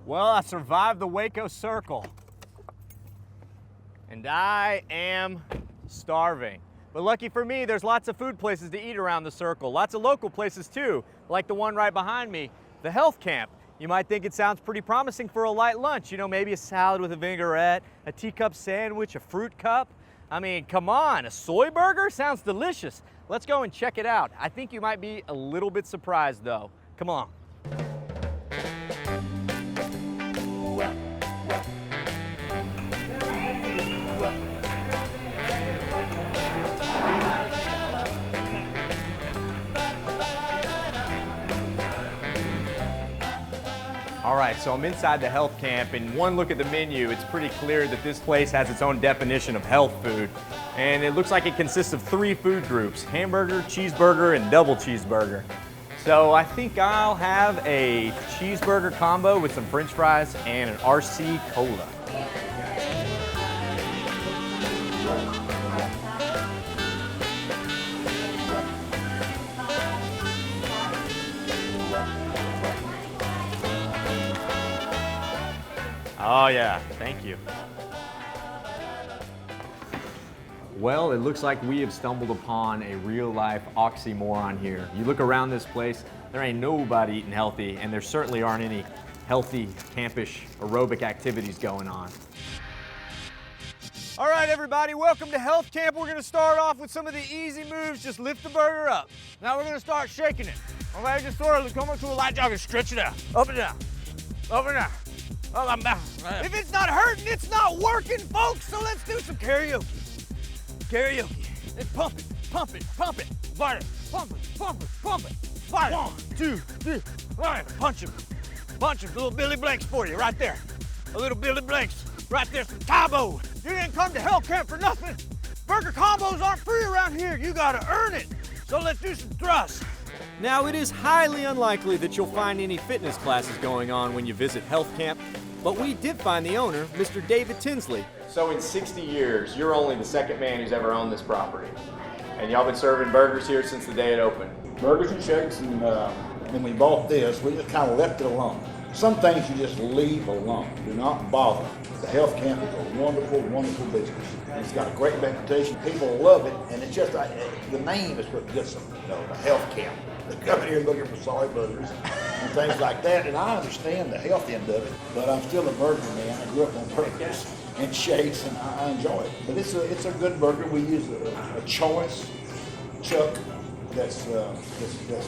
Well, I survived the Waco Circle, and I am starving. But lucky for me, there's lots of food places to eat around the circle. Lots of local places too, like the one right behind me, the Health Camp. You might think it sounds pretty promising for a light lunch. You know, maybe a salad with a vinaigrette, a teacup sandwich, a fruit cup. I mean, come on, a soy burger sounds delicious. Let's go and check it out. I think you might be a little bit surprised though. Come on. All right, so I'm inside the health camp, and one look at the menu, it's pretty clear that this place has its own definition of health food. And it looks like it consists of 3 food groups: hamburger, cheeseburger, and double cheeseburger. So I think I'll have a cheeseburger combo with some french fries and an RC Cola. Oh yeah, thank you. Well, it looks like we have stumbled upon a real-life oxymoron here. You look around this place, there ain't nobody eating healthy, and there certainly aren't any healthy campish aerobic activities going on. All right, everybody, welcome to Health Camp. We're gonna start off with some of the easy moves. Just lift the burger up. Now we're gonna start shaking it. Okay, just sort of come up to a light jog and stretch it out. Up and down, up and down. Oh, I'm back. If it's not hurting, it's not working, folks. So let's do some karaoke. Karaoke. Let's pump it, pump it, pump it. Fire it, pump it, pump it, pump it. Fire it. 1, 2, 3. All right, punch him. Punch him. Little Billy Blanks for you right there. A little Billy Blanks right there. Some Tabo. You didn't come to Health Camp for nothing. Burger combos aren't free around here. You gotta earn it. So let's do some thrusts. Now, it is highly unlikely that you'll find any fitness classes going on when you visit Health Camp, but we did find the owner, Mr. David Tinsley. So in 60 years, you're only the second man who's ever owned this property. And y'all been serving burgers here since the day it opened. Burgers and shakes, and when we bought this, we just kind of left it alone. Some things you just leave alone. Do not bother. The Health Camp is a wonderful, wonderful business. And it's got a great reputation. People love it, and it's just the name is what gets them. You know, the Health Camp. They come in here looking for soy burgers and things like that. And I understand the health end of it, but I'm still a burger man. I grew up on burgers and shakes, and I enjoy it. But it's a good burger. We use a choice chuck that's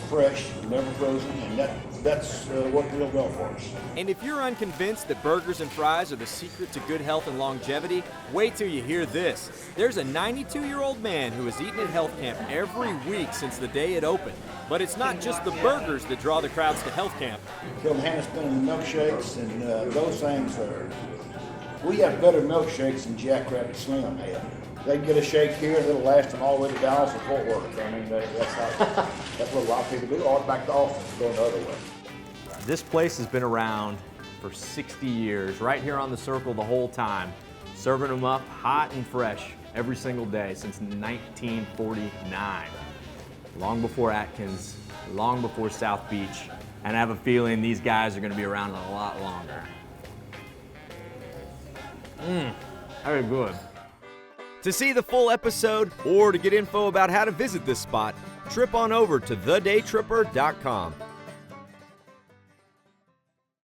fresh, never frozen, and that's worked real well for us. And if you're unconvinced that burgers and fries are the secret to good health and longevity, wait till you hear this. There's a 92-year-old man who has eaten at Health Camp every week since the day it opened. But it's not just the burgers that draw the crowds to Health Camp. Kill Hannah spinning milkshakes, and those things are. We have better milkshakes than Jackrabbit Slim had. They get a shake here, and it'll last them all the way to Dallas or Fort Worth. I mean, that's what a lot of people do. Or back to Austin, going the other way. This place has been around for 60 years, right here on the circle the whole time, serving them up hot and fresh every single day since 1949. Long before Atkins, long before South Beach, and I have a feeling these guys are going to be around a lot longer. Very good. To see the full episode or to get info about how to visit this spot, trip on over to thedaytripper.com.